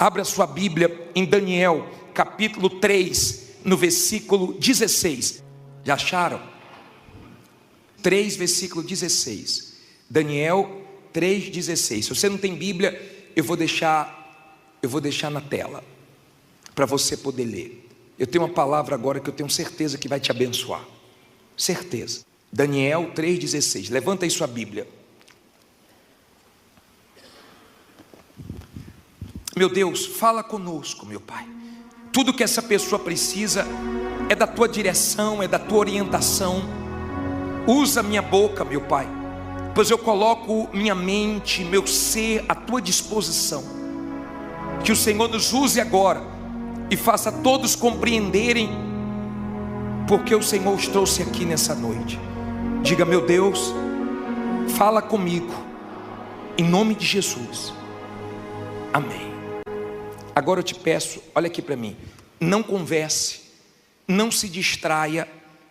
Abra sua Bíblia em Daniel, capítulo 3, no versículo 16. Já acharam? 3, versículo 16. Daniel 3,16. Se você não tem Bíblia, eu vou deixar na tela, para você poder ler. Eu tenho uma palavra agora que eu tenho certeza que vai te abençoar. Certeza. Daniel 3,16. Levanta aí sua Bíblia. Meu Deus, fala conosco, meu Pai. Tudo que essa pessoa precisa é da tua direção, é da tua orientação. Usa minha boca, meu Pai, pois eu coloco minha mente, meu ser à tua disposição. Que o Senhor nos use agora e faça todos compreenderem porque o Senhor os trouxe aqui nessa noite. Diga: meu Deus, fala comigo, em nome de Jesus, amém. Agora eu te peço, olha aqui para mim, não converse, não se distraia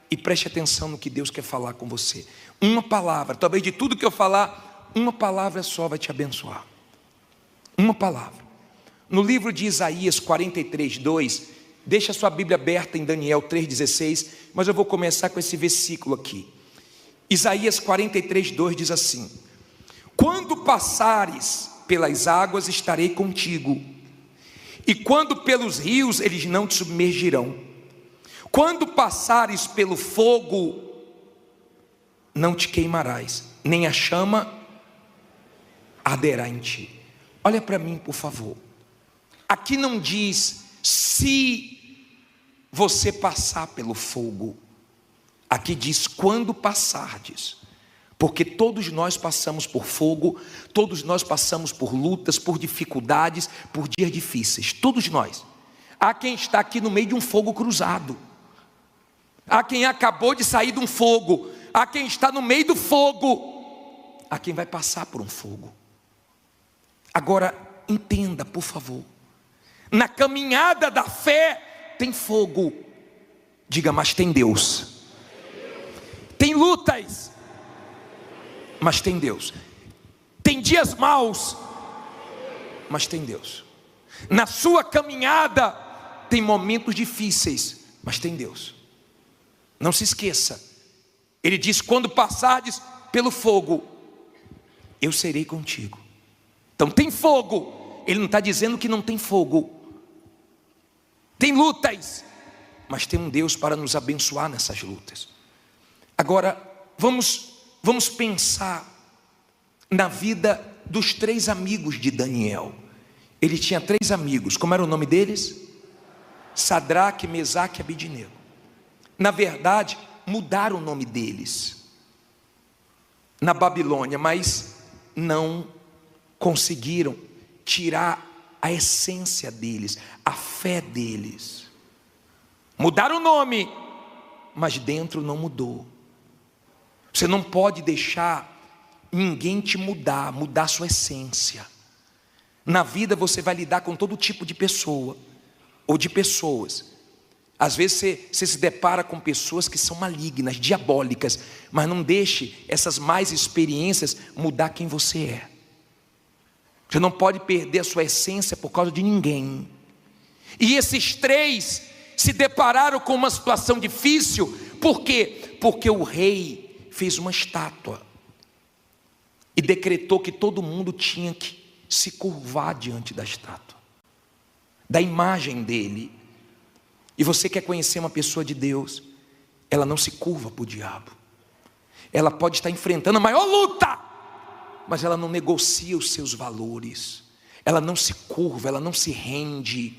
e preste atenção no que Deus quer falar com você. Uma palavra, talvez de tudo que eu falar, uma palavra só vai te abençoar. Uma palavra. No livro de Isaías 43:2, deixa a sua Bíblia aberta em Daniel 3,16, mas eu vou começar com esse versículo aqui. Isaías 43:2 diz assim: quando passares pelas águas, estarei contigo, e quando pelos rios, eles não te submergirão. Quando passares pelo fogo, não te queimarás, nem a chama arderá em ti. Olha para mim, por favor. Aqui não diz se você passar pelo fogo. Aqui diz quando passardes. Porque todos nós passamos por fogo, todos nós passamos por lutas, por dificuldades, por dias difíceis. Todos nós. Há quem está aqui no meio de um fogo cruzado. Há quem acabou de sair de um fogo. Há quem está no meio do fogo. Há quem vai passar por um fogo. Agora, entenda, por favor. Na caminhada da fé tem fogo. Diga: mas tem Deus. Tem lutas, mas tem Deus. Tem dias maus, mas tem Deus. Na sua caminhada tem momentos difíceis, mas tem Deus. Não se esqueça. Ele diz: quando passardes pelo fogo, eu serei contigo. Então tem fogo. Ele não está dizendo que não tem fogo. Tem lutas, mas tem um Deus para nos abençoar nessas lutas. Agora, vamos pensar na vida dos 3 amigos de Daniel. Ele tinha 3 amigos. Como era o nome deles? Sadraque, Mesaque e Abednego. Na verdade, mudaram o nome deles na Babilônia, mas não conseguiram tirar a essência deles, a fé deles. Mudaram o nome, mas dentro não mudou. Você não pode deixar ninguém te mudar sua essência. Na vida você vai lidar com todo tipo de pessoa, ou de pessoas. Às vezes você se depara com pessoas que são malignas, diabólicas, mas não deixe essas mais experiências mudar quem você é. Você não pode perder a sua essência por causa de ninguém. E esses 3 se depararam com uma situação difícil. Por quê? Porque o rei fez uma estátua e decretou que todo mundo tinha que se curvar diante da estátua, da imagem dele. E você quer conhecer uma pessoa de Deus, ela não se curva para o diabo. Ela pode estar enfrentando a maior luta, mas ela não negocia os seus valores. Ela não se curva, ela não se rende.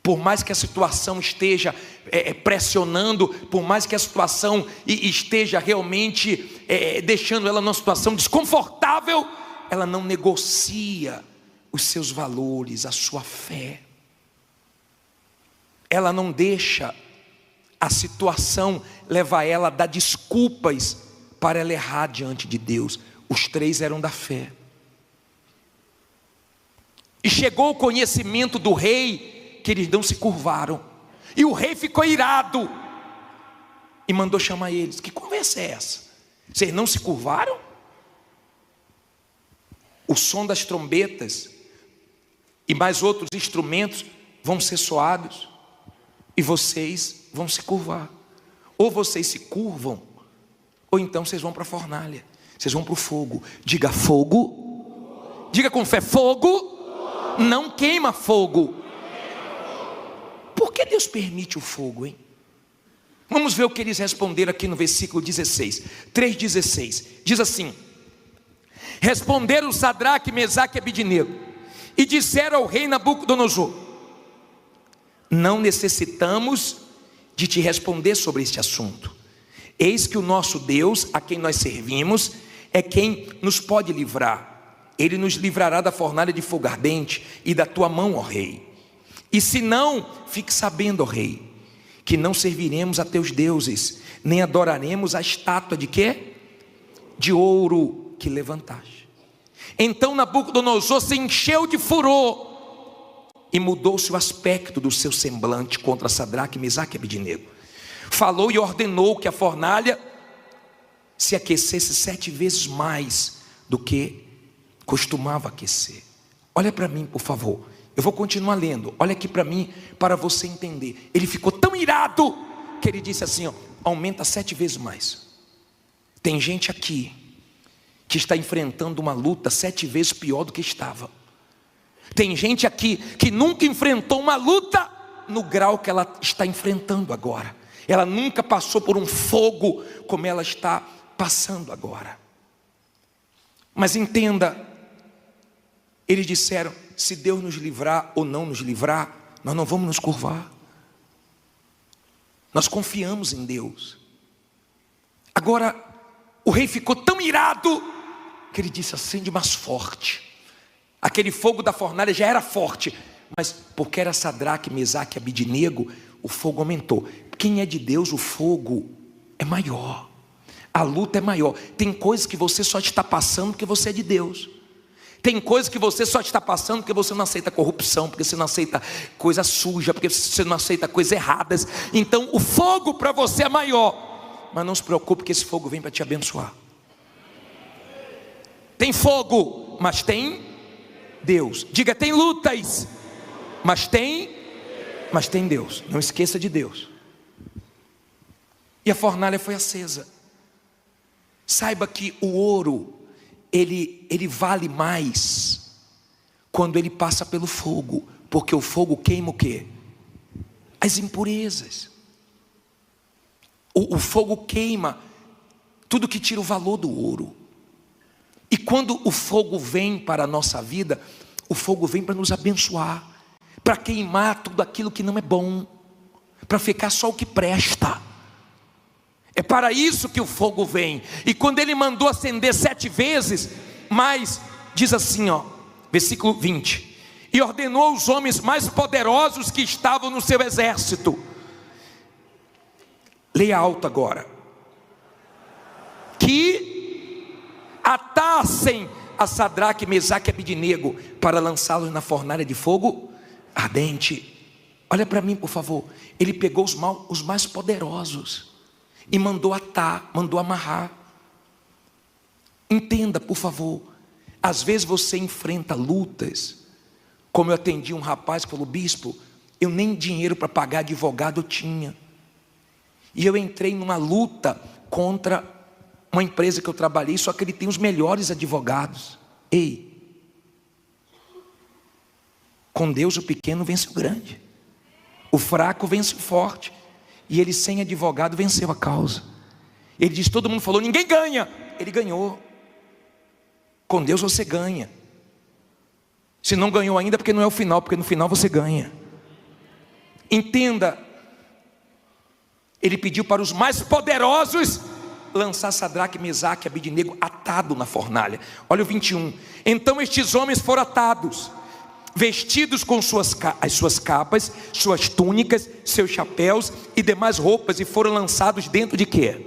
Por mais que a situação esteja pressionando, por mais que a situação esteja realmente deixando ela numa situação desconfortável, ela não negocia os seus valores, a sua fé. Ela não deixa a situação levar ela a dar desculpas para ela errar diante de Deus. Os 3 eram da fé. E chegou o conhecimento do rei que eles não se curvaram. E o rei ficou irado e mandou chamar eles. Que conversa é essa? Vocês não se curvaram? O som das trombetas e mais outros instrumentos vão ser soados, e vocês vão se curvar. Ou vocês se curvam, ou então vocês vão para a fornalha, vocês vão para o fogo. Diga fogo, diga com fé, fogo não queima fogo. Por que Deus permite o fogo, hein? Vamos ver o que eles responderam aqui no versículo 16, 3,16, diz assim: responderam Sadraque, Mesaque e Abidnego, e disseram ao rei Nabucodonosor: não necessitamos de te responder sobre este assunto. Eis que o nosso Deus, a quem nós servimos, é quem nos pode livrar. Ele nos livrará da fornalha de fogo ardente e da tua mão, ó rei. E se não, fique sabendo, ó rei, que não serviremos a teus deuses, nem adoraremos a estátua de quê? De ouro que levantaste. Então Nabucodonosor se encheu de furor e mudou-se o aspecto do seu semblante contra Sadraque, Mesaque e Abidnego. Falou e ordenou que a fornalha se aquecesse 7 vezes mais do que costumava aquecer. Olha para mim, por favor. Eu vou continuar lendo. Olha aqui para mim, para você entender. Ele ficou tão irado que ele disse assim, ó, aumenta 7 vezes mais. Tem gente aqui que está enfrentando uma luta 7 vezes pior do que estava. Tem gente aqui que nunca enfrentou uma luta no grau que ela está enfrentando agora. Ela nunca passou por um fogo como ela está passando agora. Mas entenda, eles disseram: se Deus nos livrar ou não nos livrar, nós não vamos nos curvar. Nós confiamos em Deus. Agora, o rei ficou tão irado que ele disse: acende mais forte. Aquele fogo da fornalha já era forte, mas porque era Sadraque, Mesaque e Abidnego, o fogo aumentou. Quem é de Deus, o fogo é maior, a luta é maior. Tem coisas que você só está passando porque você é de Deus. Tem coisas que você só está passando porque você não aceita corrupção, porque você não aceita coisa suja, porque você não aceita coisas erradas. Então o fogo para você é maior, mas não se preocupe que esse fogo vem para te abençoar. Tem fogo, mas tem Deus. Diga, tem lutas, mas tem Deus. Não esqueça de Deus. E a fornalha foi acesa. Saiba que o ouro, ele vale mais quando ele passa pelo fogo, porque o fogo queima o quê? As impurezas. O fogo queima tudo que tira o valor do ouro. E quando o fogo vem para a nossa vida, o fogo vem para nos abençoar, para queimar tudo aquilo que não é bom, para ficar só o que presta. É para isso que o fogo vem. E quando ele mandou acender 7 vezes, mas diz assim, ó, versículo 20: e ordenou aos homens mais poderosos que estavam no seu exército. Leia alto agora. Que atassem a Sadraque, Mesaque e Abidnego para lançá-los na fornalha de fogo ardente. Olha para mim, por favor. Ele pegou os mais poderosos e mandou atar, mandou amarrar. Entenda, por favor. Às vezes você enfrenta lutas. Como eu atendi um rapaz que falou: bispo, eu nem dinheiro para pagar advogado eu tinha. E eu entrei numa luta contra uma empresa que eu trabalhei, só que ele tem os melhores advogados. Ei, com Deus o pequeno vence o grande, o fraco vence o forte. E ele sem advogado venceu a causa. Ele diz: todo mundo falou, ninguém ganha. Ele ganhou. Com Deus você ganha. Se não ganhou ainda, porque não é o final, porque no final você ganha. Entenda, ele pediu para os mais poderosos lançar Sadraque, Mesaque e Abidnego atado na fornalha. Olha o 21. Então estes homens foram atados, vestidos com as suas capas, suas túnicas, seus chapéus e demais roupas, e foram lançados dentro de quê?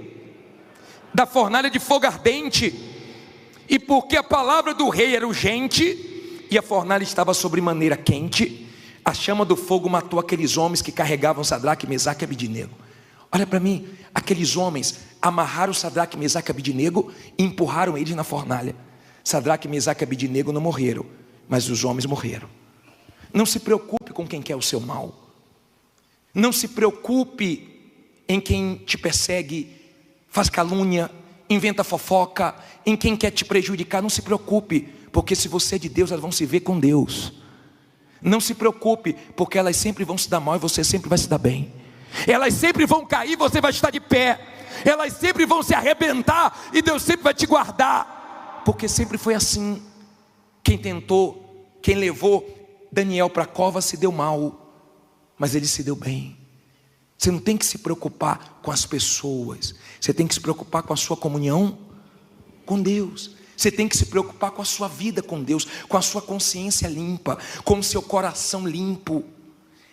Da fornalha de fogo ardente. E porque a palavra do rei era urgente e a fornalha estava sobremaneira quente, a chama do fogo matou aqueles homens que carregavam Sadraque, Mesaque e Abidnego. Olha para mim, aqueles homens amarraram Sadraque, Mesaque e Abidnego e empurraram eles na fornalha. Sadraque, Mesaque e Abidnego não morreram, mas os homens morreram. Não se preocupe com quem quer o seu mal. Não se preocupe em quem te persegue, faz calúnia, inventa fofoca, em quem quer te prejudicar. Não se preocupe, porque se você é de Deus, elas vão se ver com Deus. Não se preocupe, porque elas sempre vão se dar mal e você sempre vai se dar bem. Elas sempre vão cair, você vai estar de pé. Elas sempre vão se arrebentar e Deus sempre vai te guardar, porque sempre foi assim. Quem tentou, quem levou Daniel para a cova se deu mal, mas ele se deu bem. Você não tem que se preocupar com as pessoas, você tem que se preocupar com a sua comunhão com Deus. Você tem que se preocupar com a sua vida com Deus, com a sua consciência limpa, com o seu coração limpo.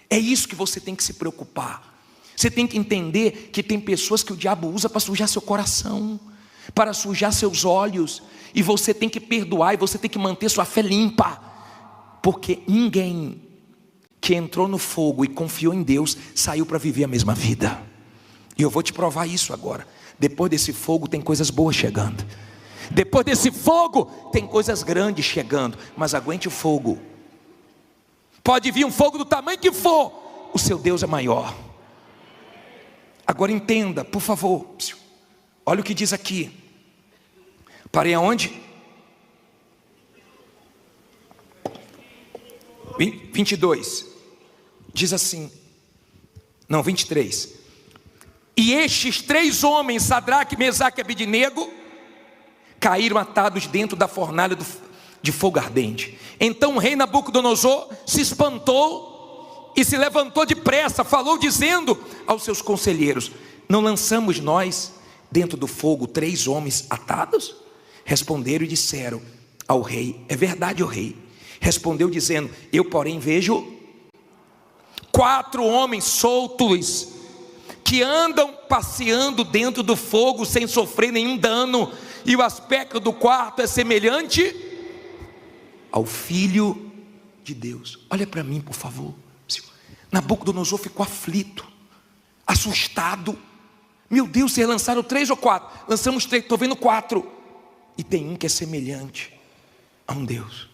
É isso que você tem que se preocupar. Você tem que entender que tem pessoas que o diabo usa para sujar seu coração, para sujar seus olhos, e você tem que perdoar, e você tem que manter sua fé limpa, porque ninguém que entrou no fogo e confiou em Deus saiu para viver a mesma vida. E eu vou te provar isso agora. Depois desse fogo tem coisas boas chegando. Depois desse fogo tem coisas grandes chegando, mas aguente o fogo. Pode vir um fogo do tamanho que for, o seu Deus é maior. Agora entenda, por favor. Olha o que diz aqui. Parei aonde? 22. Diz assim. Não, 23. E estes 3 homens, Sadraque, Mesaque e Abednego, caíram atados dentro da fornalha de fogo ardente. Então o rei Nabucodonosor se espantou e se levantou depressa, falou dizendo aos seus conselheiros: não lançamos nós dentro do fogo 3 homens atados? Responderam e disseram ao rei: é verdade, ó rei. Respondeu dizendo: eu porém vejo 4 homens soltos, que andam passeando dentro do fogo sem sofrer nenhum dano, e o aspecto do quarto é semelhante ao Filho de Deus. Olha para mim, por favor. Nabucodonosor ficou aflito, assustado. Meu Deus, vocês lançaram 3 ou 4? Lançamos 3, estou vendo 4. E tem um que é semelhante a um Deus.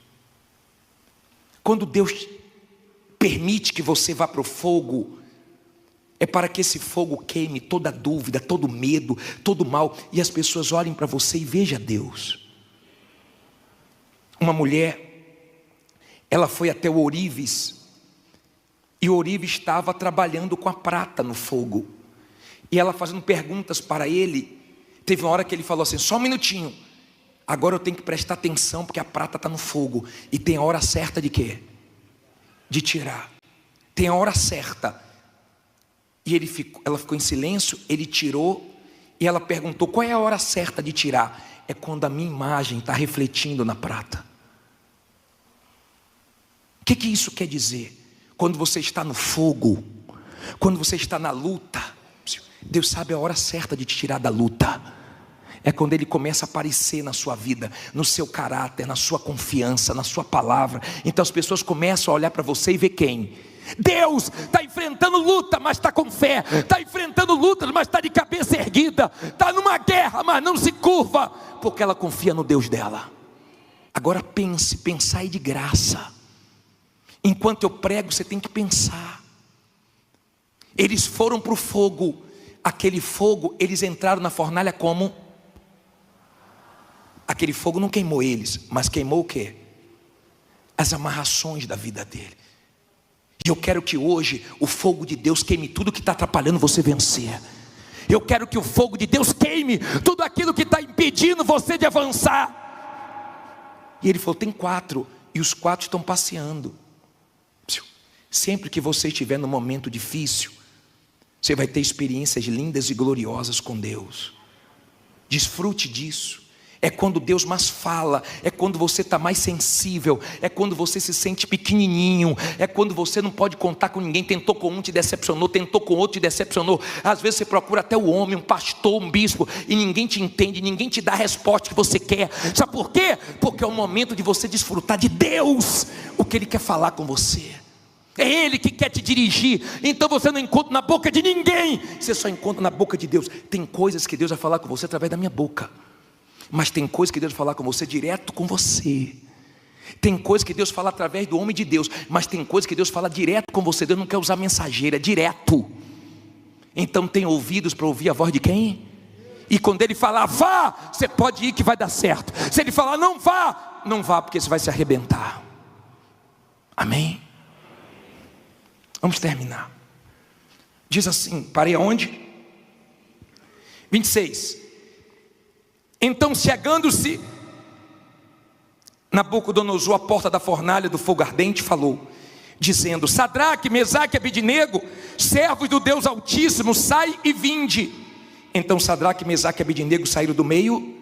Quando Deus permite que você vá para o fogo, é para que esse fogo queime toda dúvida, todo medo, todo mal, e as pessoas olhem para você e vejam Deus. Uma mulher, ela foi até o ourives, e o ourives estava trabalhando com a prata no fogo, e ela fazendo perguntas para ele. Teve uma hora que ele falou assim: só um minutinho, agora eu tenho que prestar atenção, porque a prata está no fogo, e tem a hora certa de quê? De tirar. Tem a hora certa. E ela ficou em silêncio, ele tirou, e ela perguntou: qual é a hora certa de tirar? É quando a minha imagem está refletindo na prata. O que isso quer dizer? Quando você está no fogo, quando você está na luta, Deus sabe a hora certa de te tirar da luta. É quando Ele começa a aparecer na sua vida, no seu caráter, na sua confiança, na sua palavra. Então as pessoas começam a olhar para você e ver quem? Deus. Está enfrentando luta, mas está com fé. Está enfrentando luta, mas está de cabeça erguida. Está numa guerra, mas não se curva, porque ela confia no Deus dela. Agora pense, pensar é de graça. Enquanto eu prego, você tem que pensar. Eles foram para o fogo. Aquele fogo, eles entraram na fornalha como? Aquele fogo não queimou eles, mas queimou o quê? As amarrações da vida dele. E eu quero que hoje o fogo de Deus queime tudo que está atrapalhando você vencer. Eu quero que o fogo de Deus queime tudo aquilo que está impedindo você de avançar. E ele falou: tem 4, e os 4 estão passeando. Sempre que você estiver num momento difícil, você vai ter experiências lindas e gloriosas com Deus. Desfrute disso. É quando Deus mais fala, é quando você está mais sensível, é quando você se sente pequenininho, é quando você não pode contar com ninguém. Tentou com um, te decepcionou, tentou com outro, te decepcionou. Às vezes você procura até o homem, um pastor, um bispo, e ninguém te entende, ninguém te dá a resposta que você quer. Sabe por quê? Porque é o momento de você desfrutar de Deus, o que Ele quer falar com você. É Ele que quer te dirigir. Então você não encontra na boca de ninguém, você só encontra na boca de Deus. Tem coisas que Deus vai falar com você através da minha boca, mas tem coisas que Deus vai falar com você direto com você. Tem coisa que Deus fala através do homem de Deus, mas tem coisa que Deus fala direto com você. Deus não quer usar mensageira, é direto. Então tem ouvidos para ouvir a voz de quem? E quando Ele falar, vá, você pode ir que vai dar certo. Se Ele falar, não vá, não vá, porque você vai se arrebentar. Amém? Vamos terminar. Diz assim, parei aonde? 26. Então, chegando-se Nabucodonosor à porta da fornalha do fogo ardente, falou, dizendo, Sadraque, Mesaque e Abednego, servos do Deus Altíssimo, sai e vinde. Então Sadraque, Mesaque e Abednego saíram do meio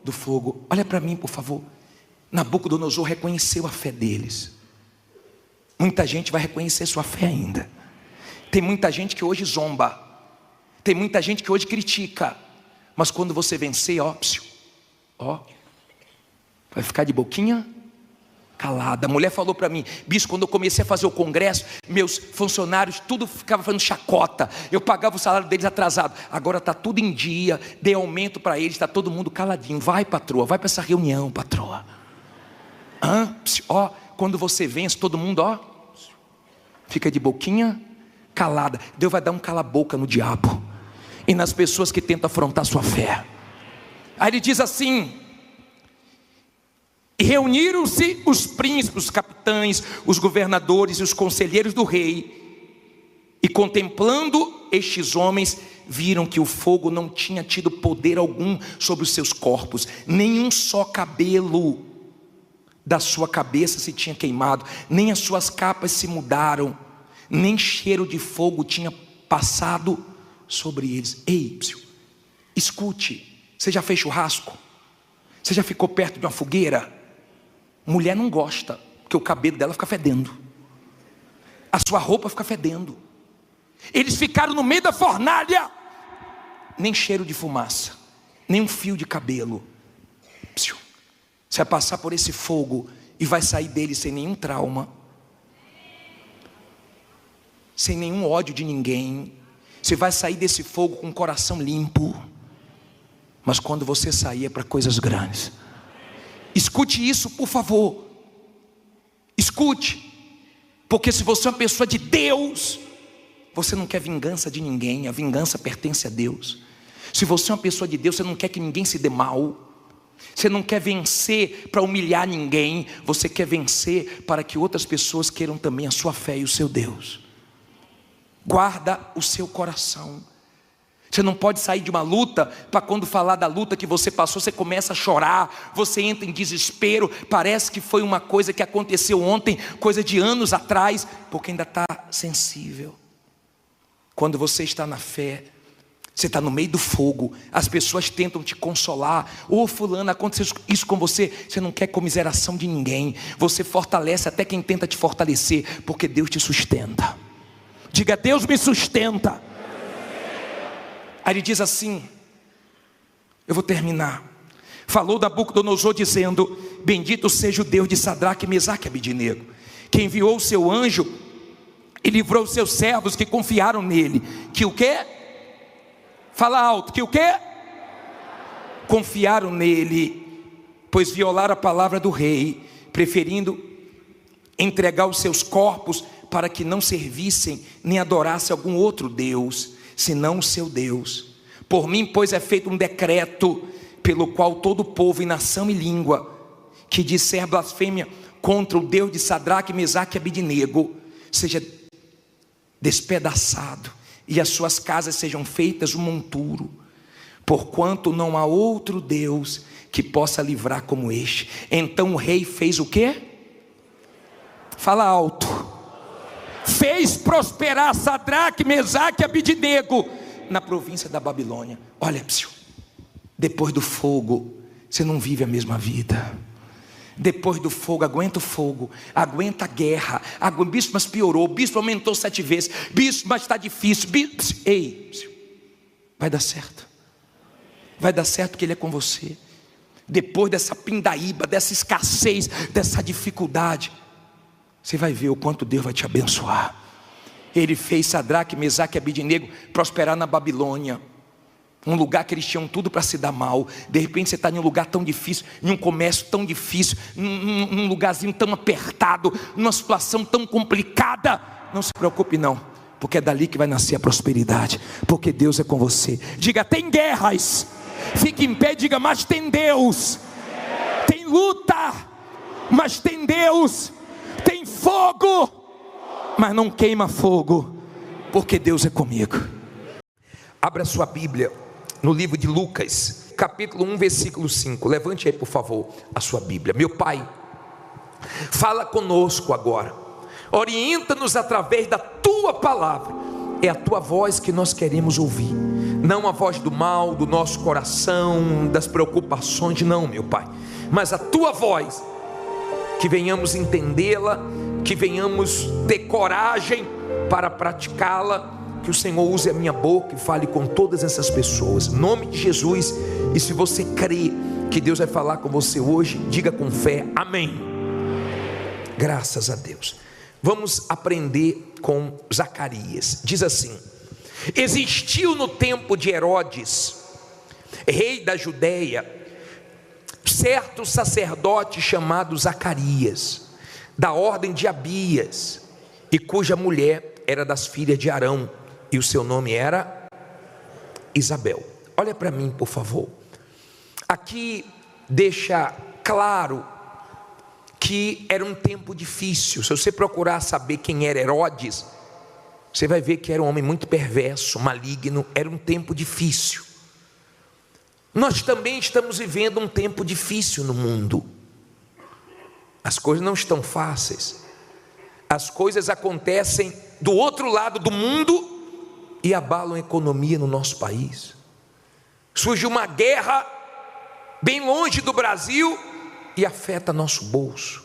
do fogo. Olha para mim, por favor. Nabucodonosor reconheceu a fé deles. Muita gente vai reconhecer sua fé ainda. Tem muita gente que hoje zomba. Tem muita gente que hoje critica. Mas quando você vencer, ó, vai ficar de boquinha calada. A mulher falou para mim, bicho, quando eu comecei a fazer o congresso, meus funcionários, tudo ficava fazendo chacota. Eu pagava o salário deles atrasado. Agora está tudo em dia, dei aumento para eles, está todo mundo caladinho. Vai, patroa, vai para essa reunião, patroa. Quando você vence, todo mundo, fica de boquinha calada. Deus vai dar um cala-boca no diabo e nas pessoas que tentam afrontar sua fé. Aí ele diz assim, e reuniram-se os príncipes, os capitães, os governadores e os conselheiros do rei, e contemplando estes homens, viram que o fogo não tinha tido poder algum sobre os seus corpos, nenhum só cabelo da sua cabeça se tinha queimado, nem as suas capas se mudaram, nem cheiro de fogo tinha passado sobre eles. Ei, escute, você já fez churrasco? Você já ficou perto de uma fogueira? Mulher não gosta, porque o cabelo dela fica fedendo, a sua roupa fica fedendo. Eles ficaram no meio da fornalha, nem cheiro de fumaça, nem um fio de cabelo. Você vai passar por esse fogo e vai sair dele sem nenhum trauma, sem nenhum ódio de ninguém. Você vai sair desse fogo com o coração limpo. Mas quando você sair é para coisas grandes. Escute isso, por favor. Escute. Porque se você é uma pessoa de Deus, você não quer vingança de ninguém. A vingança pertence a Deus. Se você é uma pessoa de Deus, você não quer que ninguém se dê mal. Você não quer vencer para humilhar ninguém. Você quer vencer para que outras pessoas queiram também a sua fé e o seu Deus. Guarda o seu coração. Você não pode sair de uma luta para quando falar da luta que você passou, você começa a chorar, você entra em desespero, parece que foi uma coisa que aconteceu ontem, coisa de anos atrás, porque ainda está sensível. Quando você está na fé, você está no meio do fogo, as pessoas tentam te consolar. Ô fulano, aconteceu isso com você. Você não quer comiseração de ninguém. Você fortalece até quem tenta te fortalecer, porque Deus te sustenta. Diga, Deus me sustenta. Aí ele diz assim, eu vou terminar. Falou Nabucodonosor dizendo, bendito seja o Deus de Sadraque, Mesaque e Abednego, que enviou o seu anjo e livrou os seus servos que confiaram nele. Que o quê? Fala alto, que o quê? Confiaram nele, pois violaram a palavra do rei, preferindo entregar os seus corpos para que não servissem nem adorassem algum outro Deus, senão o seu Deus. Por mim, pois, é feito um decreto, pelo qual todo povo e nação e língua, que disser blasfêmia contra o Deus de Sadraque, Mesaque e Abednego, seja despedaçado, e as suas casas sejam feitas um monturo, porquanto não há outro Deus que possa livrar como este. Então o rei fez o quê? Fala alto. Fez prosperar Sadraque, Mesaque e Abednego na província da Babilônia. Olha, depois do fogo, você não vive a mesma vida. Depois do fogo, aguenta o fogo, aguenta a guerra. Bispo, mas piorou, bispo aumentou 7 vezes, bispo, mas está difícil, bispo. Ei, vai dar certo. Vai dar certo porque Ele é com você. Depois dessa pindaíba, dessa escassez, dessa dificuldade, você vai ver o quanto Deus vai te abençoar. Ele fez Sadraque, Mesaque e Abednego prosperar na Babilônia. um lugar que eles tinham tudo para se dar mal. De repente você está em um lugar tão difícil, em um comércio tão difícil, num lugarzinho tão apertado, numa situação tão complicada. Não se preocupe não, porque é dali que vai nascer a prosperidade, porque Deus é com você. Diga, tem guerras, fique em pé, diga, mas tem Deus. Tem luta, mas tem Deus. Tem fogo, mas não queima fogo, porque Deus é comigo. Abra sua Bíblia no livro de Lucas, capítulo 1, versículo 5. Levante aí, por favor, a sua Bíblia. Meu Pai, fala conosco agora, orienta-nos através da Tua palavra. É a Tua voz que nós queremos ouvir, não a voz do mal, do nosso coração, das preocupações, não, meu Pai, mas a Tua voz, que venhamos entendê-la, que venhamos ter coragem para praticá-la. Que o Senhor use a minha boca e fale com todas essas pessoas, em nome de Jesus. E se você crê que Deus vai falar com você hoje, diga com fé, amém. Graças a Deus. Vamos aprender com Zacarias. Diz assim: existiu no tempo de Herodes, rei da Judeia, certo sacerdote chamado Zacarias, da ordem de Abias, e cuja mulher era das filhas de Arão, e o seu nome era Isabel. Olha para mim, por favor. Aqui deixa claro que era um tempo difícil. Se você procurar saber quem era Herodes, você vai ver que era um homem muito perverso, maligno. Era um tempo difícil. Nós também estamos vivendo um tempo difícil no mundo. As coisas não estão fáceis. As coisas acontecem do outro lado do mundo e abalam a economia no nosso país. Surge uma guerra bem longe do Brasil e afeta nosso bolso.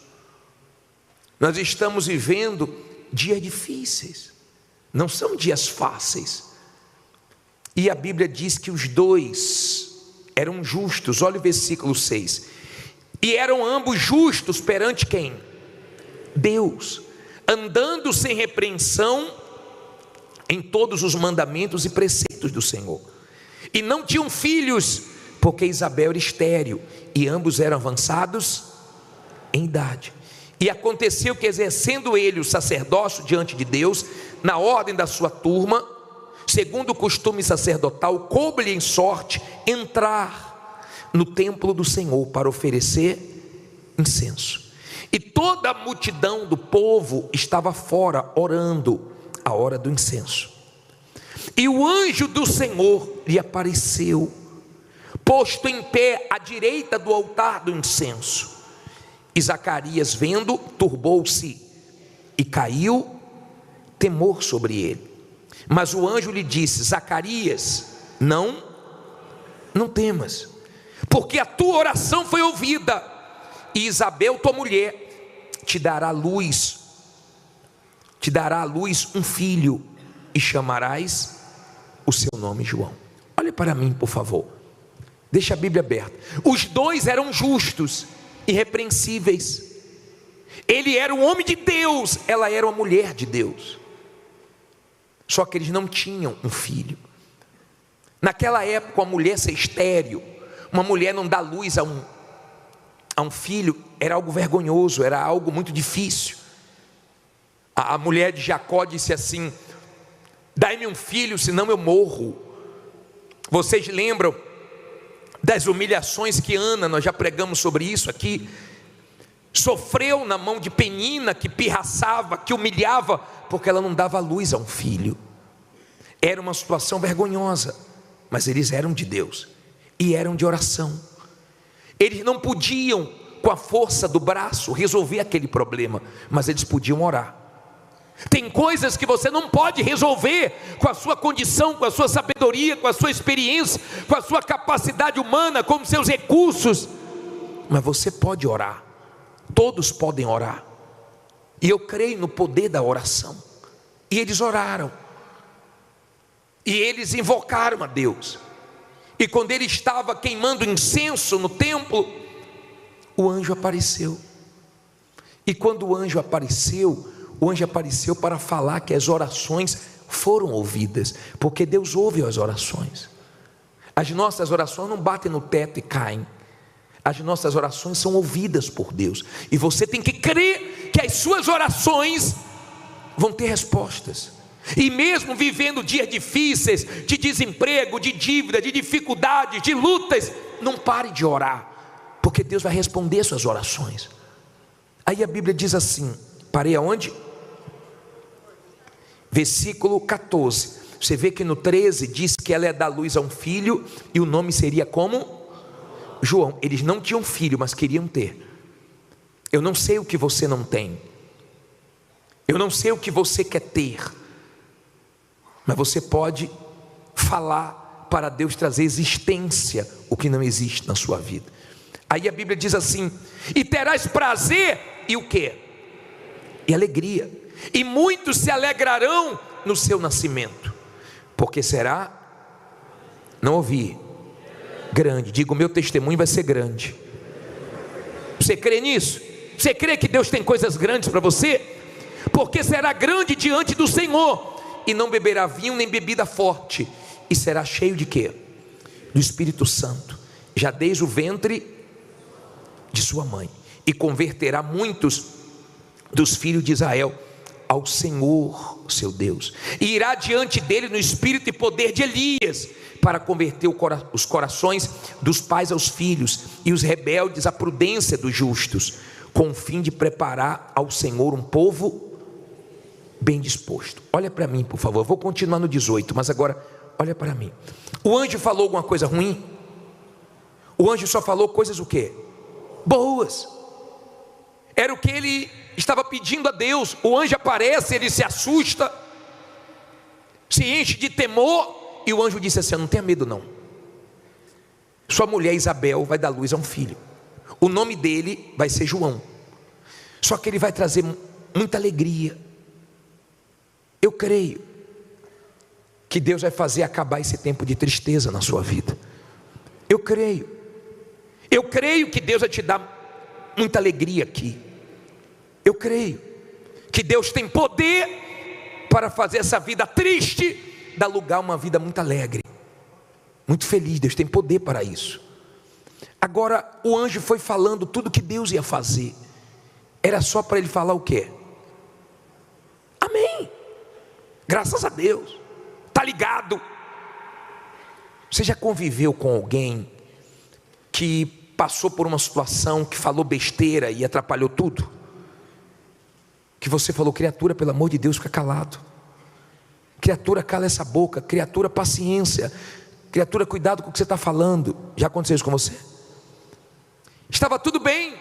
Nós estamos vivendo dias difíceis, não são dias fáceis. E a Bíblia diz que os dois eram justos. Olha o versículo 6. E eram ambos justos perante quem? Deus, andando sem repreensão em todos os mandamentos e preceitos do Senhor. E não tinham filhos, porque Isabel era estéril, e ambos eram avançados em idade. E aconteceu que, exercendo ele o sacerdócio diante de Deus, na ordem da sua turma, segundo o costume sacerdotal, coube-lhe em sorte entrar no templo do Senhor para oferecer incenso. E toda a multidão do povo estava fora orando a hora do incenso. E o anjo do Senhor lhe apareceu, posto em pé à direita do altar do incenso. E Zacarias, vendo, turbou-se e caiu temor sobre ele. Mas o anjo lhe disse: Zacarias, não temas, porque a tua oração foi ouvida, e Isabel, tua mulher, te dará à luz um filho, e chamarás o seu nome João. Olha para mim, por favor, deixa a Bíblia aberta. Os dois eram justos, irrepreensíveis. Ele era um homem de Deus, ela era uma mulher de Deus. Só que eles não tinham um filho. Naquela época, a mulher ser estéril, uma mulher não dar luz a um filho, era algo vergonhoso, era algo muito difícil. A mulher de Jacó disse assim: dai-me um filho, senão eu morro. Vocês lembram das humilhações que Ana, nós já pregamos sobre isso aqui, sofreu na mão de Penina, que pirraçava, que humilhava, porque ela não dava luz a um filho. Era uma situação vergonhosa, mas eles eram de Deus e eram de oração. Eles não podiam, com a força do braço, resolver aquele problema, mas eles podiam orar. Tem coisas que você não pode resolver com a sua condição, com a sua sabedoria, com a sua experiência, com a sua capacidade humana, com os seus recursos, mas você pode orar. Todos podem orar, e eu creio no poder da oração. E eles oraram, e eles invocaram a Deus. E quando ele estava queimando incenso no templo, o anjo apareceu. E quando o anjo apareceu para falar que as orações foram ouvidas, porque Deus ouve as orações. As nossas orações não batem no teto e caem. As nossas orações são ouvidas por Deus. E você tem que crer que as suas orações vão ter respostas. E mesmo vivendo dias difíceis, de desemprego, de dívida, de dificuldades, de lutas, não pare de orar, porque Deus vai responder suas orações. Aí a Bíblia diz assim, parei aonde? Versículo 14. Você vê que no 13 diz que ela é dar luz a um filho, e o nome seria como? João. Eles não tinham filho, mas queriam ter. Eu não sei o que você não tem, eu não sei o que você quer ter, mas você pode falar para Deus trazer existência o que não existe na sua vida. Aí a Bíblia diz assim: e terás prazer, e o que? E alegria, e muitos se alegrarão no seu nascimento, porque será, não ouvi, grande. Diga, o meu testemunho vai ser grande. Você crê nisso? Você crê que Deus tem coisas grandes para você? Porque será grande diante do Senhor, e não beberá vinho nem bebida forte, e será cheio de quê? Do Espírito Santo, já desde o ventre de sua mãe, e converterá muitos dos filhos de Israel ao Senhor seu Deus, e irá diante dele no espírito e poder de Elias, para converter os corações dos pais aos filhos, e os rebeldes à prudência dos justos, com o fim de preparar ao Senhor um povo bem disposto. Olha para mim, por favor. Eu vou continuar no 18, mas agora olha para mim. O anjo falou alguma coisa ruim? O anjo só falou coisas o quê? Boas. Era o que ele estava pedindo a Deus. O anjo aparece, ele se assusta, se enche de temor, e o anjo disse assim: não tenha medo não, sua mulher Isabel vai dar luz a um filho, o nome dele vai ser João, só que ele vai trazer muita alegria. Eu creio que Deus vai fazer acabar esse tempo de tristeza na sua vida. Eu creio que Deus vai te dar muita alegria aqui. Eu creio que Deus tem poder para fazer essa vida triste dar lugar a uma vida muito alegre, muito feliz. Deus tem poder para isso. Agora o anjo foi falando tudo que Deus ia fazer. Era só para ele falar o quê? Amém, graças a Deus. Está ligado? Você já conviveu com alguém que passou por uma situação que falou besteira e atrapalhou tudo? Que você falou: criatura, pelo amor de Deus, fica calado. Criatura, cala essa boca. Criatura, paciência. Criatura, cuidado com o que você está falando. Já aconteceu isso com você? Estava tudo bem,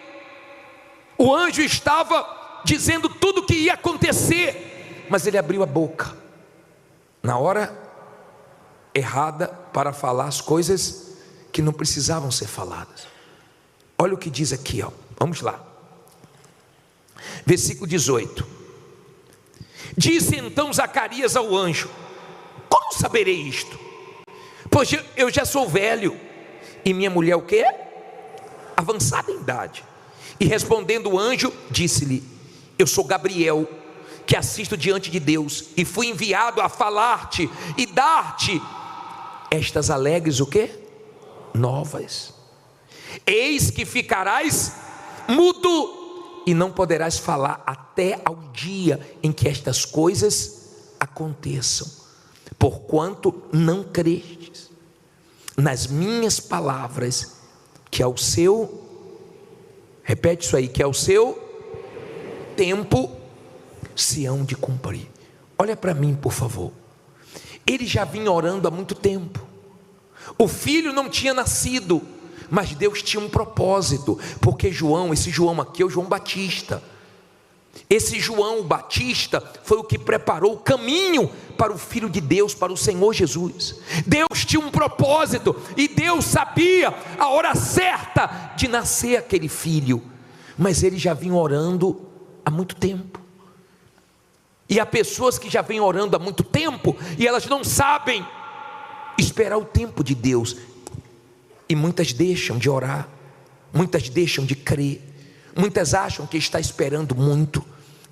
o anjo estava dizendo tudo o que ia acontecer, mas ele abriu a boca na hora errada para falar as coisas que não precisavam ser faladas. Olha o que diz aqui, ó. Vamos lá, versículo 18. Disse então Zacarias ao anjo: como saberei isto? Pois eu já sou velho, e minha mulher o quê? Avançada em idade. E respondendo o anjo, disse-lhe: eu sou Gabriel, que assisto diante de Deus, e fui enviado a falar-te e dar-te estas alegres o quê? Novas. Eis que ficarás mudo e não poderás falar até ao dia em que estas coisas aconteçam, porquanto não crestes nas minhas palavras, que ao seu, repete isso aí, que ao seu tempo se hão de cumprir. Olha para mim, por favor. Ele já vinha orando há muito tempo. O filho não tinha nascido, mas Deus tinha um propósito, porque João, esse João aqui é o João Batista. Esse João Batista foi o que preparou o caminho para o Filho de Deus, para o Senhor Jesus. Deus tinha um propósito, e Deus sabia a hora certa de nascer aquele filho, mas ele já vinha orando há muito tempo. E há pessoas que já vêm orando há muito tempo, e elas não sabem esperar o tempo de Deus, e muitas deixam de orar, muitas deixam de crer, muitas acham que está esperando muito,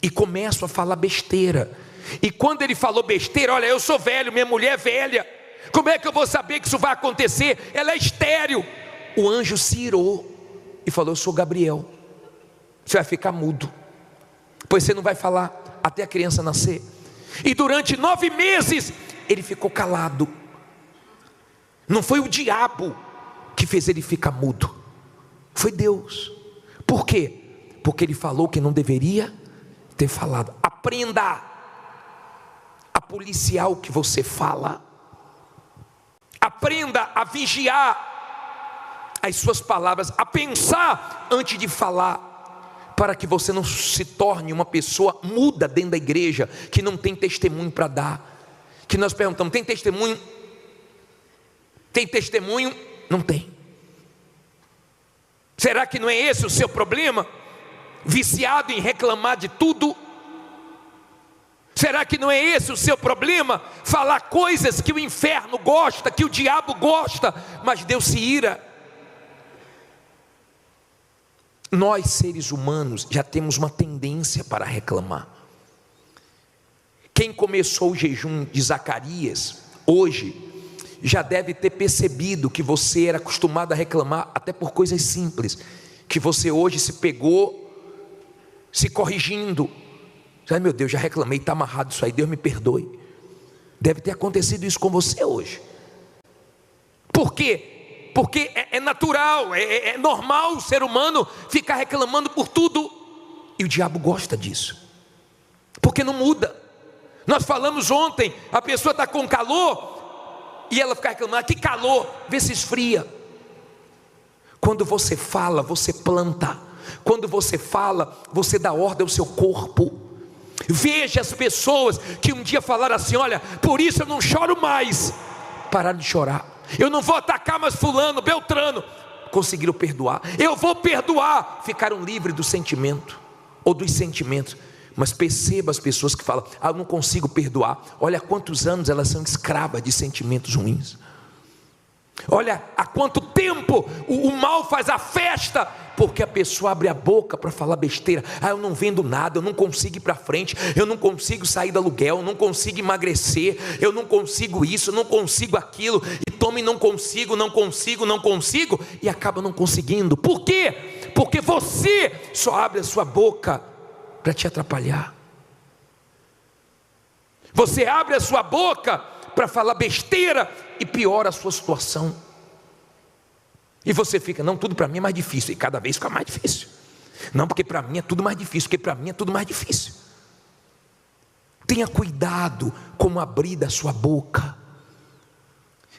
e começam a falar besteira. E quando ele falou besteira: olha, eu sou velho, minha mulher é velha, Como é que eu vou saber que isso vai acontecer? Ela é estéril. O anjo se irou e falou: eu sou Gabriel, você vai ficar mudo, pois você não vai falar até a criança nascer. E durante 9 meses ele ficou calado. Não foi o diabo que fez ele ficar mudo, foi Deus. Por quê? Porque ele falou que não deveria ter falado. Aprenda a policiar o que você fala. Aprenda a vigiar as suas palavras, a pensar antes de falar, para que você não se torne uma pessoa muda dentro da igreja, que não tem testemunho para dar. Que nós perguntamos: tem testemunho? Tem testemunho? Não tem. Será que não é esse o seu problema? Viciado em reclamar de tudo? Será que não é esse o seu problema? Falar coisas que o inferno gosta, que o diabo gosta, mas Deus se ira. Nós, seres humanos, já temos uma tendência para reclamar. Quem começou o jejum de Zacarias, hoje, já deve ter percebido que você era acostumado a reclamar até por coisas simples, que você hoje se pegou se corrigindo. Ai, meu Deus, já reclamei, está amarrado isso aí, Deus me perdoe. Deve ter acontecido isso com você hoje. Por quê? Porque é natural, é normal o ser humano ficar reclamando por tudo. E o diabo gosta disso, porque não muda. Nós falamos ontem, a pessoa está com calor e ela fica reclamando: que calor, vê se esfria. Quando você fala, você planta. Quando você fala, você dá ordem ao seu corpo. Veja as pessoas que um dia falaram assim: olha, por isso eu não choro mais. Pararam de chorar. Eu não vou atacar mais fulano, beltrano. Conseguiram perdoar. Eu vou perdoar. Ficaram livres do sentimento, ou dos sentimentos. Mas perceba as pessoas que falam: eu não consigo perdoar. Olha há quantos anos elas são escravas de sentimentos ruins. Olha há quanto tempo o mal faz a festa, porque a pessoa abre a boca para falar besteira. Eu não vendo nada, eu não consigo ir para frente, eu não consigo sair do aluguel, eu não consigo emagrecer, eu não consigo isso, eu não consigo aquilo, e tome, não consigo, e acaba não conseguindo. Por quê? Porque você só abre a sua boca para te atrapalhar. Você abre a sua boca para falar besteira e piora a sua situação. E você fica: não, tudo para mim é mais difícil. E cada vez fica mais difícil. Não, porque para mim é tudo mais difícil, porque para mim é tudo mais difícil. Tenha cuidado como abrir da sua boca.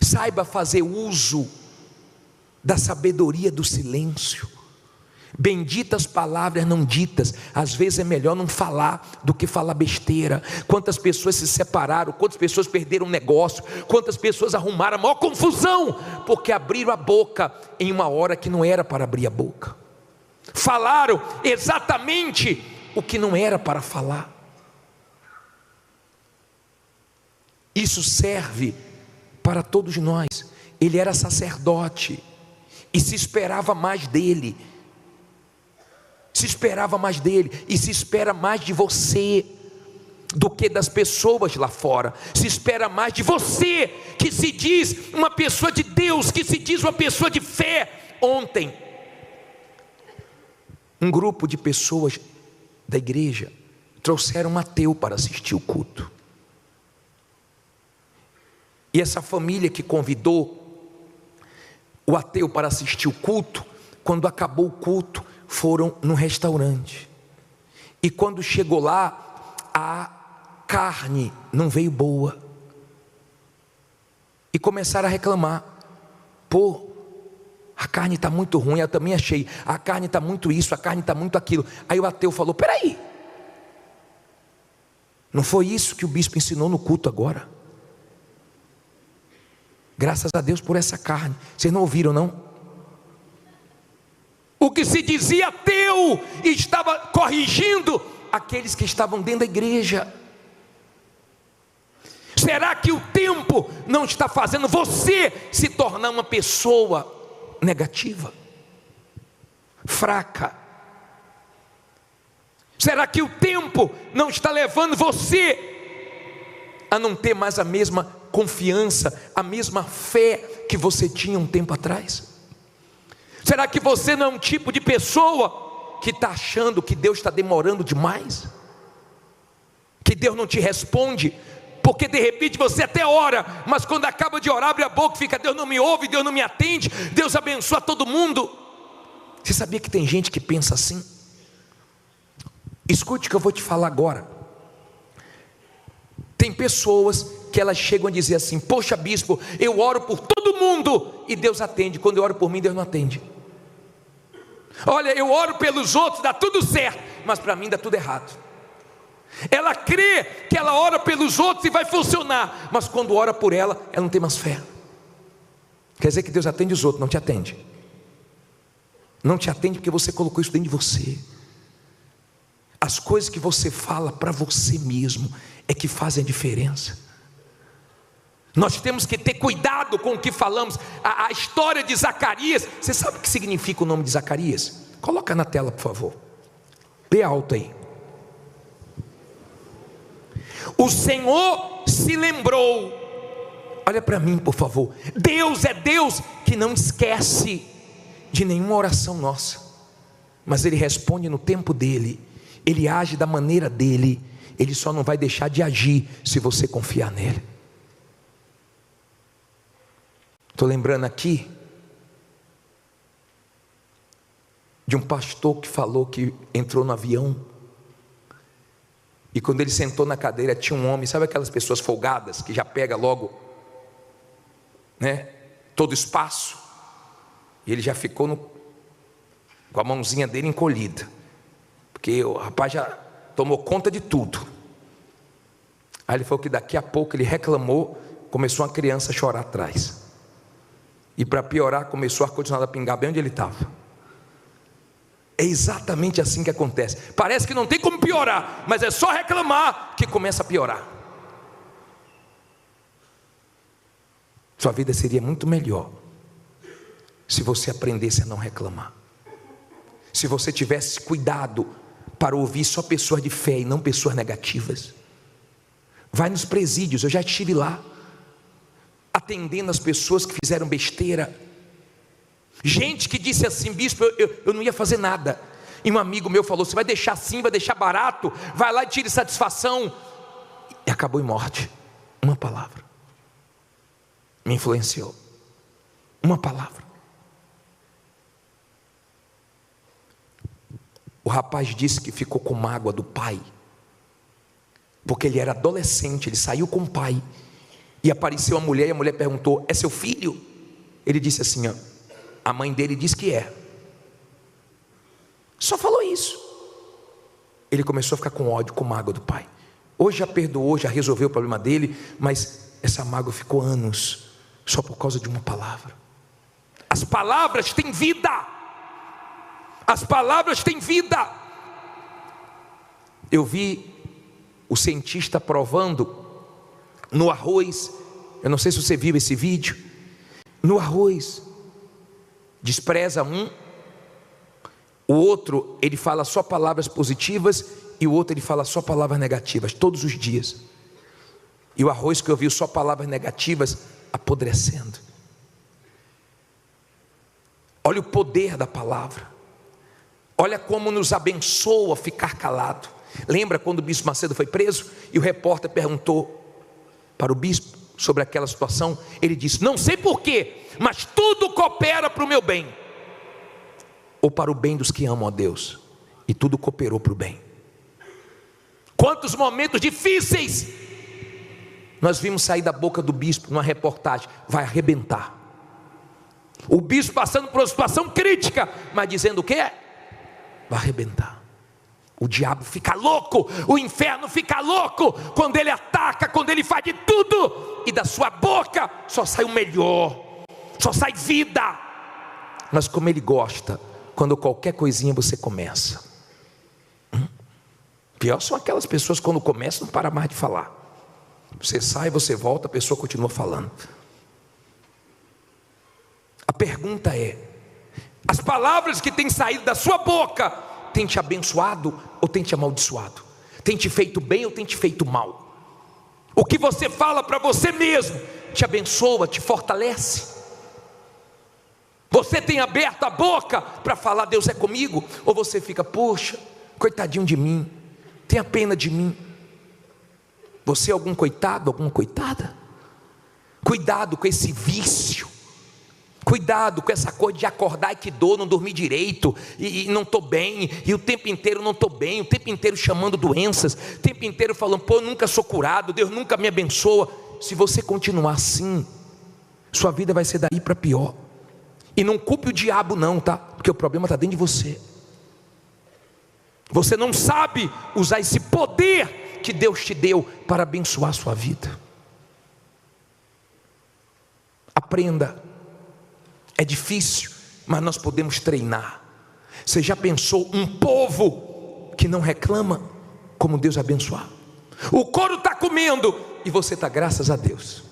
Saiba fazer uso da sabedoria do silêncio. Benditas palavras não ditas. Às vezes é melhor não falar do que falar besteira. Quantas pessoas se separaram, quantas pessoas perderam o negócio, quantas pessoas arrumaram a maior confusão, porque abriram a boca em uma hora que não era para abrir a boca. Falaram exatamente o que não era para falar. Isso serve para todos nós. Ele era sacerdote e se esperava mais dele. Se esperava mais dele, e se espera mais de você do que das pessoas lá fora. Se espera mais de você, que se diz uma pessoa de Deus, que se diz uma pessoa de fé. Ontem, um grupo de pessoas da igreja trouxeram um ateu para assistir o culto. E essa família que convidou o ateu para assistir o culto, quando acabou o culto, foram num restaurante. E quando chegou lá, a carne não veio boa. E começaram a reclamar: pô, a carne está muito ruim. Eu também achei, a carne está muito isso, a carne está muito aquilo. Aí o ateu falou: peraí, não foi isso que o bispo ensinou no culto agora? Graças a Deus por essa carne. Vocês não ouviram, não? O que se dizia ateu estava corrigindo aqueles que estavam dentro da igreja. Será que o tempo não está fazendo você se tornar uma pessoa negativa, fraca? Será que o tempo não está levando você a não ter mais a mesma confiança, a mesma fé que você tinha um tempo atrás? Será que você não é um tipo de pessoa que está achando que Deus está demorando demais? Que Deus não te responde? Porque de repente você até ora, mas quando acaba de orar, abre a boca e fica: Deus não me ouve, Deus não me atende, Deus abençoa todo mundo. Você sabia que tem gente que pensa assim? Escute o que eu vou te falar agora. Tem pessoas que elas chegam a dizer assim: poxa bispo, eu oro por todo mundo e Deus atende. Quando eu oro por mim, Deus não atende. Olha, eu oro pelos outros, dá tudo certo, mas para mim dá tudo errado. Ela crê que ela ora pelos outros e vai funcionar, mas quando ora por ela, ela não tem mais fé. Quer dizer que Deus atende os outros, não te atende. Não te atende porque você colocou isso dentro de você. As coisas que você fala para você mesmo é que fazem a diferença. Nós temos que ter cuidado com o que falamos. A história de Zacarias, você sabe o que significa o nome de Zacarias? Coloca na tela, por favor. Lê alto aí. O Senhor se lembrou. Olha para mim, por favor. Deus é Deus que não esquece de nenhuma oração nossa, mas Ele responde no tempo dEle. Ele age da maneira dEle. Ele só não vai deixar de agir se você confiar nele. Estou lembrando aqui de um pastor que falou que entrou no avião e quando ele sentou na cadeira tinha um homem, sabe aquelas pessoas folgadas que já pega logo, né, todo espaço, e ele já ficou com a mãozinha dele encolhida, porque o rapaz já tomou conta de tudo. Aí ele falou que daqui a pouco ele reclamou, começou uma criança a chorar atrás, e para piorar começou o ar-condicionado a pingar bem onde ele estava. É exatamente assim que acontece. Parece que não tem como piorar, mas é só reclamar que começa a piorar. Sua vida seria muito melhor se você aprendesse a não reclamar, se você tivesse cuidado para ouvir só pessoas de fé e não pessoas negativas. Vai nos presídios, eu já estive lá, atendendo as pessoas que fizeram besteira. Gente que disse assim: bispo, eu não ia fazer nada. E um amigo meu falou: você vai deixar assim, vai deixar barato, vai lá e tire satisfação. E acabou em morte. Uma palavra me influenciou. Uma palavra. O rapaz disse que ficou com mágoa do pai, porque ele era adolescente, ele saiu com o pai, e apareceu a mulher, e a mulher perguntou: é seu filho? Ele disse assim: ó, a mãe dele diz que é. Só falou isso. Ele começou a ficar com ódio, com mágoa do pai. Hoje já perdoou, já resolveu o problema dele, mas essa mágoa ficou anos, só por causa de uma palavra. As palavras têm vida. As palavras têm vida. Eu vi o cientista provando no arroz. Eu não sei se você viu esse vídeo. No arroz, despreza um, o outro ele fala só palavras positivas e o outro ele fala só palavras negativas todos os dias. E o arroz que eu vi só palavras negativas apodrecendo. Olha o poder da palavra. Olha como nos abençoa ficar calado. Lembra quando o bispo Macedo foi preso e o repórter perguntou para o bispo sobre aquela situação? Ele disse: não sei porquê, mas tudo coopera para o meu bem, ou para o bem dos que amam a Deus. E tudo cooperou para o bem. Quantos momentos difíceis nós vimos sair da boca do bispo numa reportagem: vai arrebentar. O bispo passando por uma situação crítica, mas dizendo o quê? Vai arrebentar. O diabo fica louco, o inferno fica louco quando ele ataca, quando ele faz de tudo, e da sua boca só sai o melhor, só sai vida. Mas como ele gosta quando qualquer coisinha você começa. Pior são aquelas pessoas que quando começam não para mais de falar. Você sai, você volta, a pessoa continua falando. A pergunta é: as palavras que têm saído da sua boca têm te abençoado ou têm te amaldiçoado? Tem te feito bem ou tem te feito mal? O que você fala para você mesmo te abençoa, te fortalece. Você tem aberto a boca para falar Deus é comigo? Ou você fica, poxa, coitadinho de mim, tenha pena de mim. Você é algum coitado, alguma coitada? Cuidado com esse vício. Cuidado com essa coisa de acordar e que dor, não dormir direito, e não estou bem, e o tempo inteiro não estou bem, o tempo inteiro chamando doenças, o tempo inteiro falando, pô, eu nunca sou curado, Deus nunca me abençoa. Se você continuar assim, sua vida vai ser daí para pior. E não culpe o diabo não, tá? Porque o problema está dentro de você. Você não sabe usar esse poder que Deus te deu para abençoar a sua vida. Aprenda. É difícil, mas nós podemos treinar. Você já pensou um povo que não reclama, como Deus abençoar? O couro está comendo e você está, graças a Deus.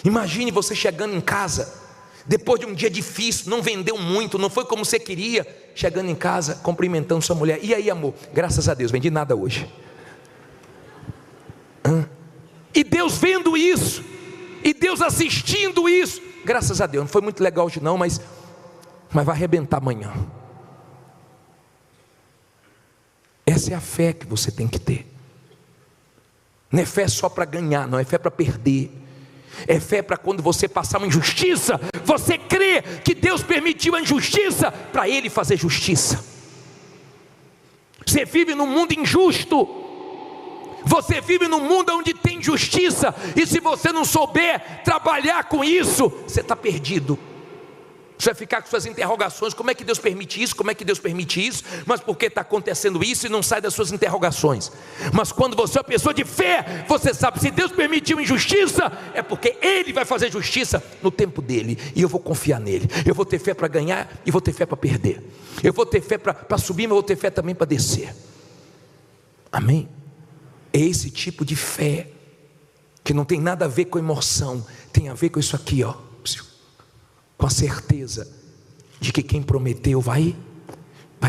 Imagine você chegando em casa, depois de um dia difícil, não vendeu muito, não foi como você queria, chegando em casa, cumprimentando sua mulher, e aí amor, graças a Deus, vendi nada hoje. E Deus vendo isso, e Deus assistindo isso, graças a Deus, não foi muito legal hoje não, mas vai arrebentar amanhã. Essa é a fé que você tem que ter. Não é fé só para ganhar, não é fé para perder. É fé para quando você passar uma injustiça, você crê que Deus permitiu a injustiça para Ele fazer justiça. Você vive num mundo injusto, você vive num mundo onde tem injustiça, e se você não souber trabalhar com isso, você está perdido. Você vai ficar com suas interrogações, como é que Deus permite isso, como é que Deus permite isso, mas por que está acontecendo isso, e não sai das suas interrogações. Mas quando você é uma pessoa de fé, você sabe, se Deus permitiu injustiça, é porque Ele vai fazer justiça no tempo dEle, e eu vou confiar nele. Eu vou ter fé para ganhar, e vou ter fé para perder. Eu vou ter fé para subir, mas eu vou ter fé também para descer. Amém? É esse tipo de fé, que não tem nada a ver com emoção, tem a ver com isso aqui, ó, com a certeza de que quem prometeu vai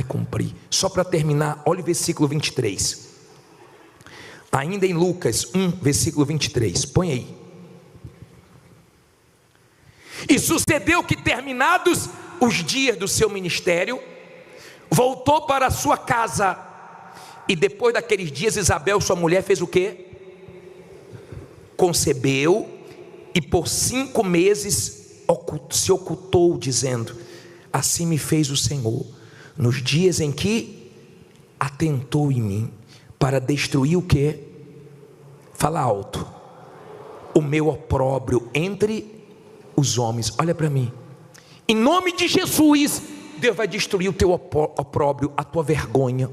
cumprir. Só para terminar, olha o versículo 23, ainda em Lucas 1, versículo 23, põe aí. E sucedeu que, terminados os dias do seu ministério, voltou para a sua casa, e depois daqueles dias Isabel, sua mulher, fez o quê? Concebeu, e por 5 meses se ocultou, dizendo: assim me fez o Senhor, nos dias em que atentou em mim, para destruir o quê? Fala alto. O meu opróbrio entre os homens. Olha para mim, em nome de Jesus, Deus vai destruir o teu opróbrio, a tua vergonha,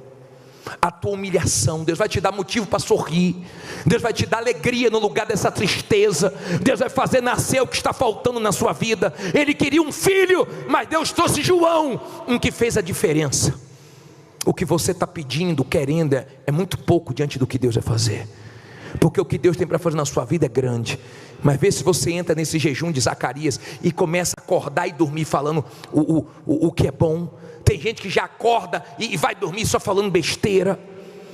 a tua humilhação. Deus vai te dar motivo para sorrir. Deus vai te dar alegria no lugar dessa tristeza. Deus vai fazer nascer o que está faltando na sua vida. Ele queria um filho, mas Deus trouxe João, um que fez a diferença. O que você está pedindo, querendo, é muito pouco diante do que Deus vai fazer, porque o que Deus tem para fazer na sua vida é grande. Mas vê se você entra nesse jejum de Zacarias e começa a acordar e dormir falando o que é bom. Tem gente que já acorda e vai dormir só falando besteira.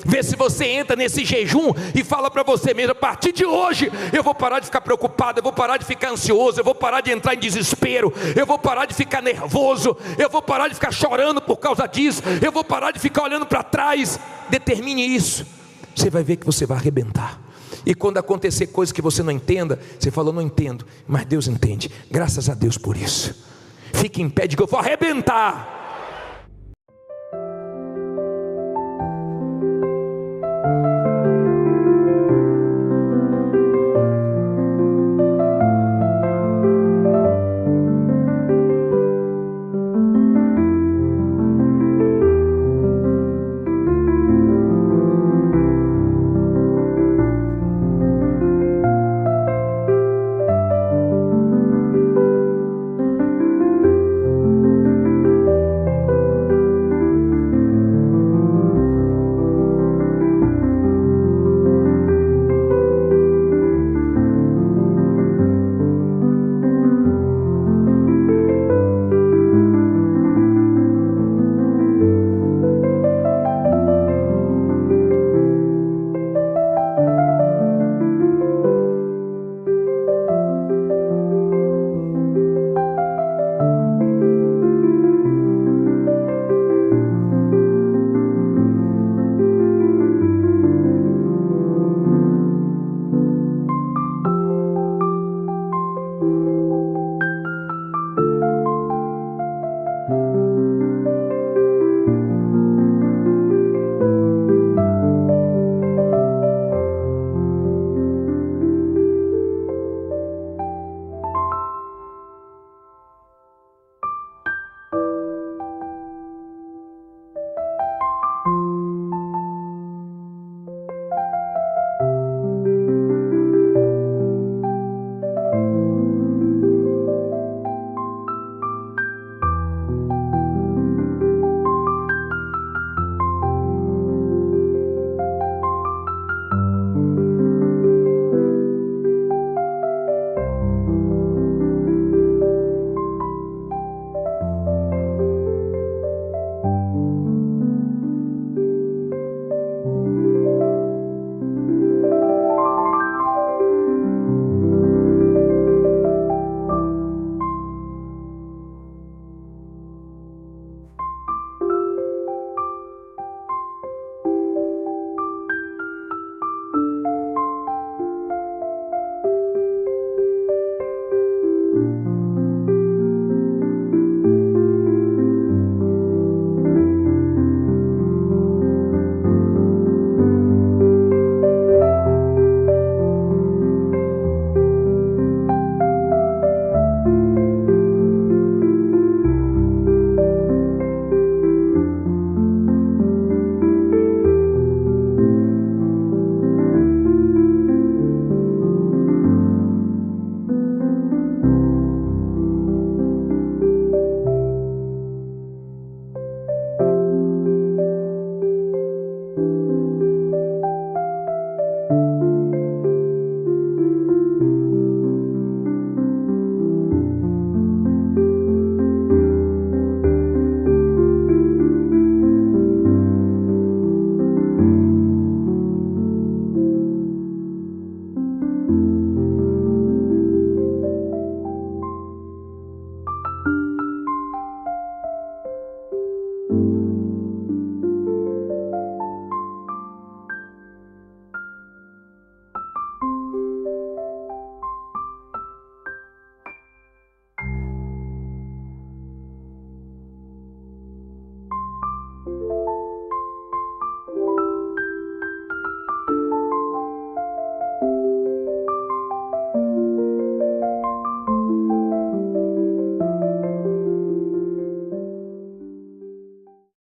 Vê se você entra nesse jejum e fala para você mesmo: a partir de hoje eu vou parar de ficar preocupado, eu vou parar de ficar ansioso, eu vou parar de entrar em desespero, eu vou parar de ficar nervoso, eu vou parar de ficar chorando por causa disso, eu vou parar de ficar olhando para trás. Determine isso, você vai ver que você vai arrebentar. E quando acontecer coisas que você não entenda, você fala: eu não entendo, mas Deus entende. Graças a Deus por isso. Fique em pé, diga: eu vou arrebentar.